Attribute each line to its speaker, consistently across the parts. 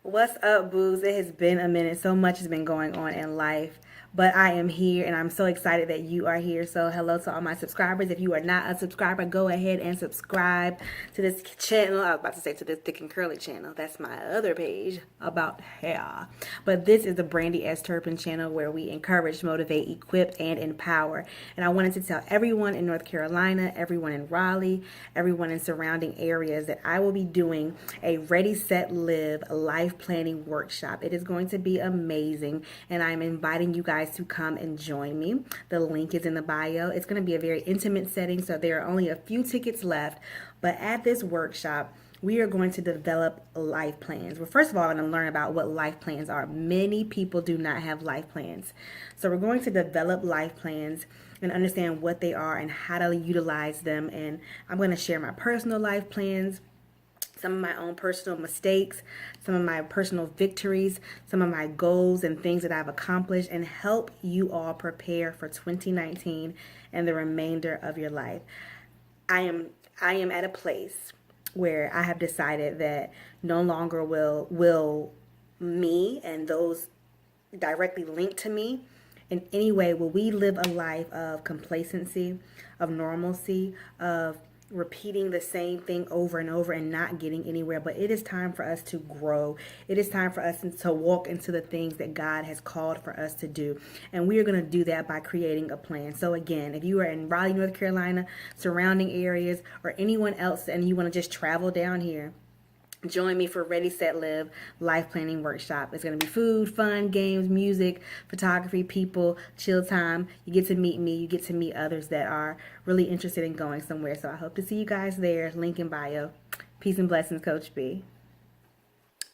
Speaker 1: What's up, boos? It has been a minute. So much has been going on in life, but I am here and I'm so excited that you are here. So, hello to all my subscribers. If you are not a subscriber, go ahead and subscribe to this channel. I was about to say to this Thick and Curly channel. That's my other page about hair. But this is the Brandi S. Turpin channel where we encourage, motivate, equip, and empower. And I wanted to tell everyone in North Carolina, everyone in Raleigh, everyone in surrounding areas that I will be doing a Ready, Set, Live life planning workshop. It is going to be amazing, and I'm inviting you guys to come and join me. The link is in the bio. It's going to be a very intimate setting, so there are only a few tickets left. But at this workshop, we are going to develop life plans. Well, first of all, I'm going to learn about what life plans are. Many people do not have life plans. So we're going to develop life plans and understand what they are and how to utilize them. And I'm going to share my personal life plans, some of my own personal mistakes, some of my personal victories, some of my goals and things that I've accomplished, and help you all prepare for 2019 and the remainder of your life. I am at a place where I have decided that no longer will me and those directly linked to me in any way will we live a life of complacency, of normalcy, of repeating the same thing over and over and not getting anywhere. But it is time for us to grow. It is time for us to walk into the things that God has called for us to do. And we are going to do that by creating a plan. So again, if you are in Raleigh, North Carolina, surrounding areas, or anyone else and you want to just travel down here, join me for Ready, Set, Live life planning workshop. It's going to be food, fun, games, music, photography, people, chill time. You get to meet me. You get to meet others that are really interested in going somewhere. So I hope to see you guys there. Link in bio. Peace and blessings, Coach B.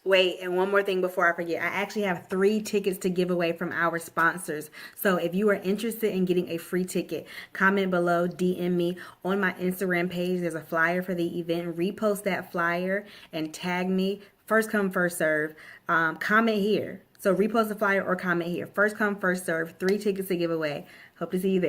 Speaker 1: Wait, and one more thing before I forget. I actually have 3 tickets to give away from our sponsors. So if you are interested in getting a free ticket, comment below, DM me on my Instagram page. There's a flyer for the event. Repost that flyer and tag me. First come, first serve. Comment here. So repost the flyer or comment here. First come, first serve. 3 tickets to give away. Hope to see you there.